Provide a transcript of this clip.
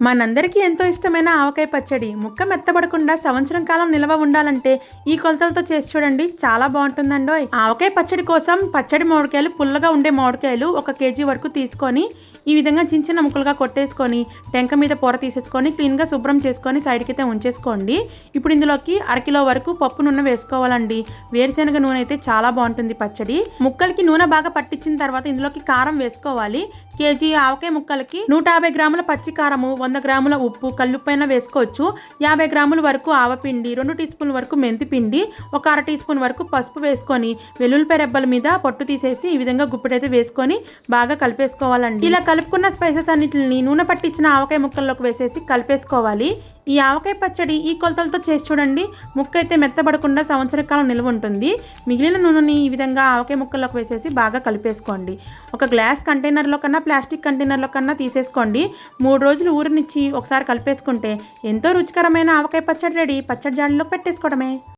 మనందరికీ ఎంతో ఇష్టమైన ఆవకాయ పచ్చడి ముక్క మెత్తబడకుండా సంవత్సరం కాలం నిల్వ ఉండాలంటే ఈ కొలతలతో చేసి చూడండి, చాలా బాగుంటుందండోయ్. ఆవకాయ పచ్చడి కోసం పచ్చడి మామిడికాయలు, పుల్లగా ఉండే మామిడికాయలు 1 కేజీ వరకు తీసుకొని ఈ విధంగా చిన్న చిన్న ముక్కలుగా కొట్టేసుకొని టెంక మీద పొర తీసేసుకొని క్లీన్గా శుభ్రం చేసుకొని సైడ్కి అయితే ఉంచేసుకోండి. ఇప్పుడు ఇందులోకి 1/2 కిలో వరకు పప్పు నూనె వేసుకోవాలండి. వేరుశనగ నూనె అయితే చాలా బాగుంటుంది పచ్చడి. ముక్కలకి నూనె బాగా పట్టించిన తర్వాత ఇందులోకి కారం వేసుకోవాలి. కేజీ ఆవకాయ ముక్కలకి 150 గ్రాముల పచ్చి కారము, 100 గ్రాముల ఉప్పు, కల్లుప్పైనా వేసుకోవచ్చు. 50 గ్రాముల వరకు ఆవపిండి, 2 టీ స్పూన్ల వరకు మెంతి పిండి, 1 అర టీ స్పూన్ వరకు పసుపు వేసుకొని వెల్లుల్లిపాయ రెబ్బల మీద పొట్టు తీసేసి ఈ విధంగా గుప్పెడైతే వేసుకొని బాగా కలిపేసుకోవాలండి. ఇలా కలుపుకున్న స్పైసెస్ అన్నిటిని నూనె పట్టించిన ఆవకాయ ముక్కల్లోకి వేసేసి కలిపేసుకోవాలి. ఈ ఆవకాయ పచ్చడి ఈ కొలతలతో చేసి చూడండి, ముక్క అయితే మెత్తబడకుండా సంవత్సర కాలం నిల్వ ఉంటుంది. మిగిలిన నూనెని ఈ విధంగా ఆవకాయ ముక్కల్లోకి వేసేసి బాగా కలిపేసుకోండి. ఒక గ్లాస్ కంటైనర్లో కన్నా ప్లాస్టిక్ కంటైనర్లో కన్నా తీసేసుకోండి. 3 రోజులు ఊరనిచ్చి ఒకసారి కలిపేసుకుంటే ఎంతో రుచికరమైన ఆవకాయ పచ్చడి రెడీ. పచ్చడి జాడీలో పెట్టేసుకోవడమే.